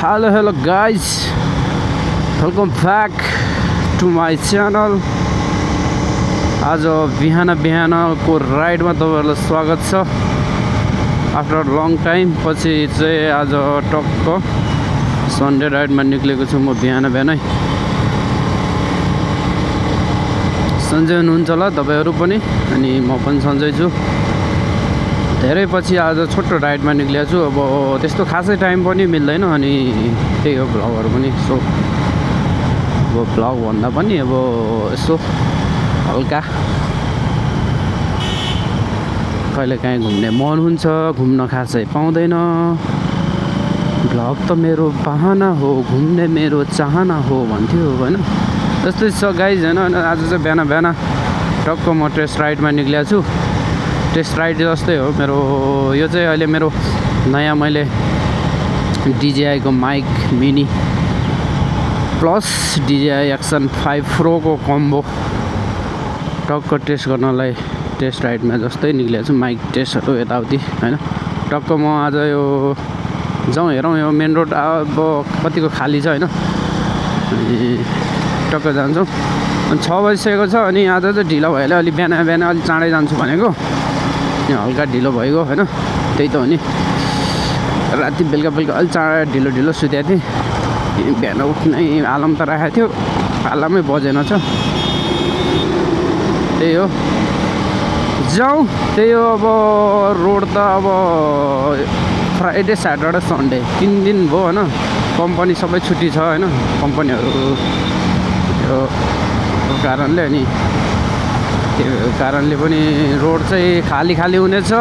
Hello guys, welcome back to my channel. आज बिहानको राइडमा तपाईहरुलाई स्वागत छ। आफ्टर लङ टाइम पछि चाहिँ आज टक्क सन्डे राइडमा निक्लेको छु म बिहानै। सन्जय हुनुहुन्छ होला तपाईहरु पनि, अनि म पनि सन्जय छु। धेरै पछि आज छोटो राइडमा निक्लेको छु। अब त्यस्तो खासै टाइम पनि मिल्दैन, अनि त्यही हो भ्लगहरु पनि सो अब भ्लग भन्दा पनि अब यसो हल्का कहिले काहीँ घुम्ने मन हुन्छ, घुम्न खासै पाउँदैन। भ्लग त मेरो बहाना हो, घुम्ने मेरो चाहना हो भन्थ्यो हैन। त्यस्तै छ गाइज हैन। आज चाहिँ बिहान टक्क म टेस्ट राइडमा निक्लेको छु। टेस्ट राइड जस्तै हो मेरो यो चाहिँ। अहिले मेरो नयाँ मैले DJI को mic mini plus DJI action 5 pro को कम्बो टक्क टेस्ट गर्नलाई टेस्ट राइडमा जस्तै निक्लेको छु। माइक टेस्टहरु यताउति हैन। टक्क म आज यो जाउँ हेरौँ यो मेन रोड अब कतिको खाली छ हैन। अनि टक्क जान्छौँ। अनि 6 बजिसकेको छ। अनि आज चाहिँ ढिलो भएले अलि बिहान अलि चाँडै जान्छु भनेको, हल्का ढिलो भइगयो हैन। त्यही त हो नि, राति बेलुका अलि चाँडै ढिलो सुतेको थिएँ। बिहान उठ्नै अलार्म त राखेको थियो, अलार्मै बजेन छ। त्यही हो जाउँ। त्यही हो अब रोड त अब फ्राइडे स्याटरडे सन्डे 3 दिन भयो हैन। कम्पनी सबै छुट्टी छ हैन, कम्पनीहरु यो कारणले। अनि त्यो कारणले पनि रोड चाहिँ खाली हुनेछ।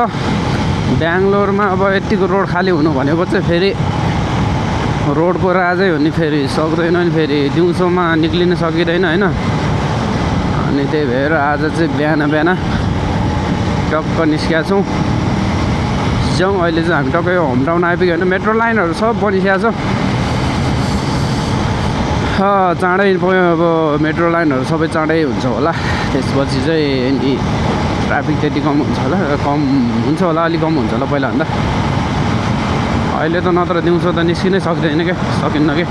बेंगलोरमा अब यतिको रोड खाली हुनु भनेको चाहिँ फेरि रोडको राजै हो नि, फेरि सक्दैन नि, फेरि दिउँसोमा निक्लिन सकिँदैन हैन। अनि त्यही भएर आज चाहिँ बिहान टक्क निस्केका छौँ। जाउँ। अहिले चाहिँ हामी टक्कै होम टाउन आइपुग्यो हैन। मेट्रो लाइनहरु सब बनिसकेको छ। चाँडै अब मेट्रो लाइनहरु सबै चाँडै हुन्छ होला। त्यसपछि चाहिँ अनि ट्राफिक त्यति कम हुन्छ होला, अलि कम हुन्छ होला पहिला भन्दा। अहिले त नत्र दिउँसो त निस्किनै सक्दैन के, सकिन्न के,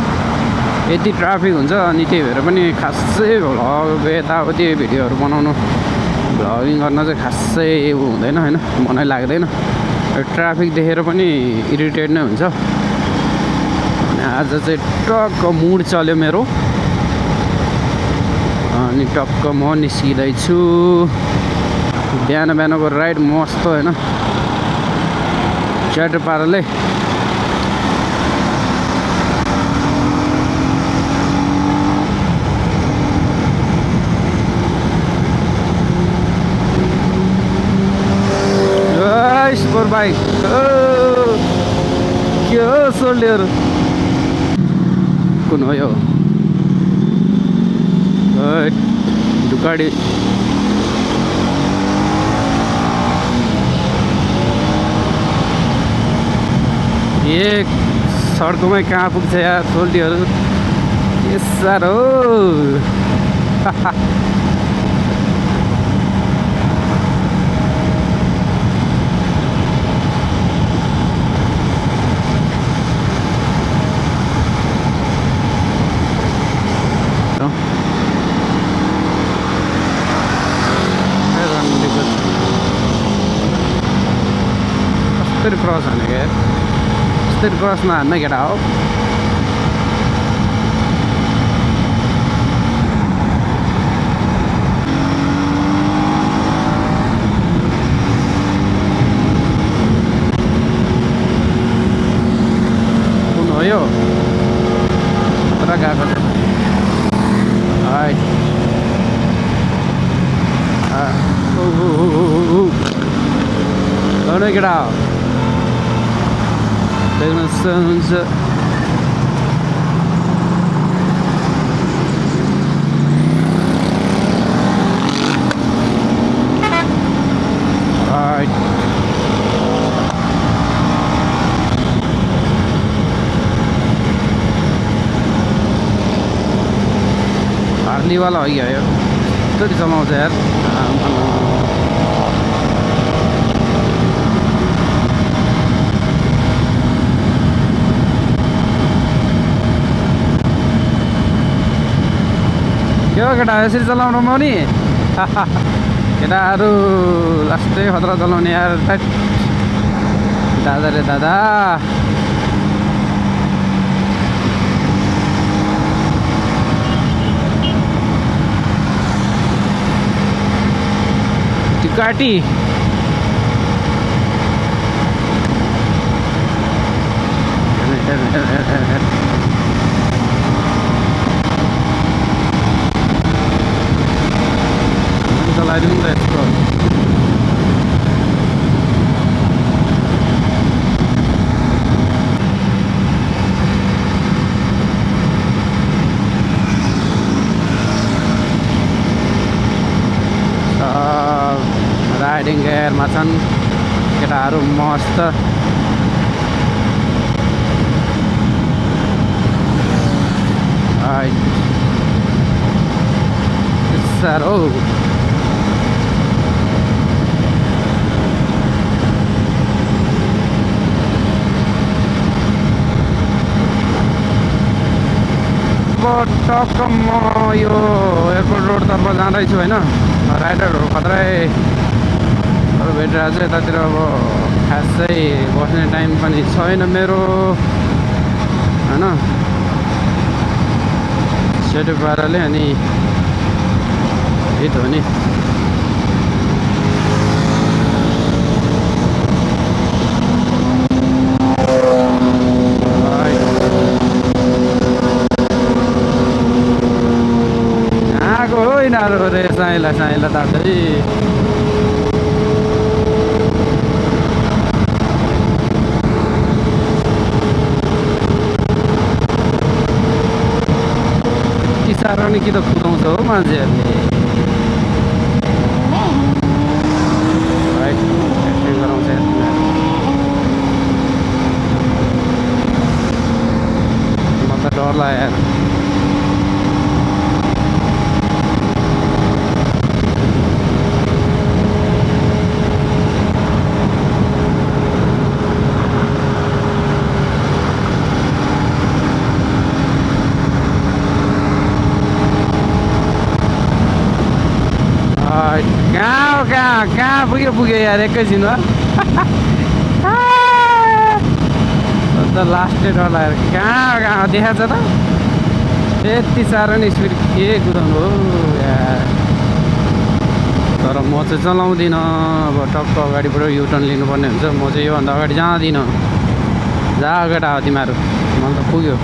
यति ट्राफिक हुन्छ। अनि त्यही भएर पनि खासै भ्लग यताउति भिडियोहरु बनाउनु, भ्लगिङ गर्न चाहिँ खासै हुँदैन हैन, मनै लाग्दैन। ट्राफिक देखेर पनि इरिटेट नै हुन्छ। आज चाहिँ टक्क मुड चल्यो मेरो, अनि टक्क म निस्किँदैछु। बिहानको राइड मस्त हैन, च्याटर पाराले। स्पोर बाइक के हो सोल्डर कुन हो यो दुकाडी। एक सडकमै कहाँ पुग्छ यार सोल्डीहरु, के साह्रो क्रस हाने क्या, यस्तरी क्रसमा हान्न केटा हो। कुन हो यो पुरा गएको छ केटा हो। Sounds alright. Harley वाला हो गया यार, तो चलाउँछ यार। के हो केटा यसरी चलाउनु पाउने केटाहरू लास्टै खतरा चलाउने यार दादा रे दादा टिकाटी चलाइदिउँ त यस्तो राइडिङ गियरमा छन् केटाहरू मस्त साह्रो टक्क म यो एयरपोर्ट रोडतर्फ जाँदैछु होइन राइडरहरू खतरै भेटिरहेको छ यतातिर अब खासै बस्ने टाइम पनि छैन मेरो होइन सेटो पाराले अनि हिट हो नि आएको हो यिनीहरू रे साइला साइला दाजु साह्रो नि कि त कुदाउँछ हो मान्छेहरूले गराउँछ म त डर लाग्यो कहाँ पुग्यो यार एकैछिनमा त लास्टै डर लाग्यो कहाँ देखाएको छ त यति साह्रो नै स्पिड के कुदाउनु हो यार तर म चाहिँ चलाउँदिनँ अब टक्क अगाडिबाट युटर्न लिनुपर्ने हुन्छ म चाहिँ योभन्दा अगाडि जाँदिनँ जा अगाडि आऊ तिमीहरू मलाई त पुग्यो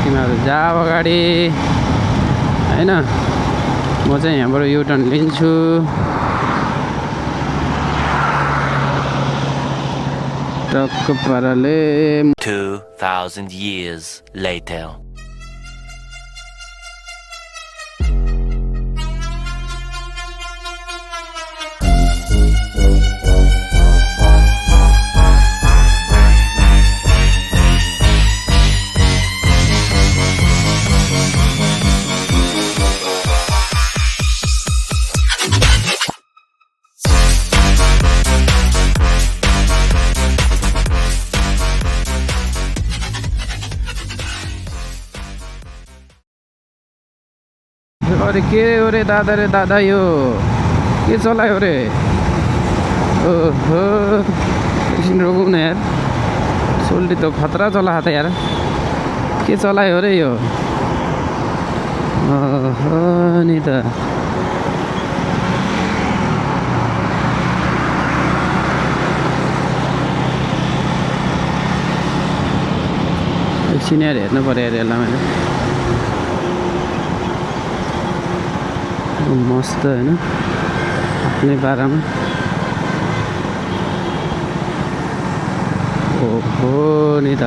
तिमीहरू जा अगाडि होइन म चाहिँ यहाँबाट युटर्न लिन्छु टक्क पाराले 2000 years later अरे के हो रे दादा यो के चलायो रे ओहो एकछिन रोकौँ न यार सोल्टी त खतरा चलाएको त यार के चलायो रे यो ओहो नि त एकछिन यार हेर्नु पऱ्यो यार यसलाई मैले मस्त होइन आफ्नै पारामा ओहो नि त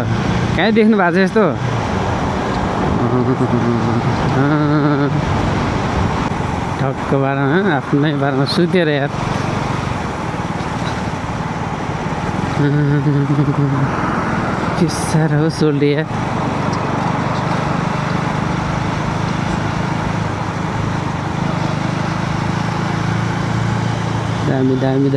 कहीँ देख्नु भएको छ यस्तो ठक्क पारामा आफ्नै पारामा सुतेर यार के साह्रो हो सोल्टी यार दामी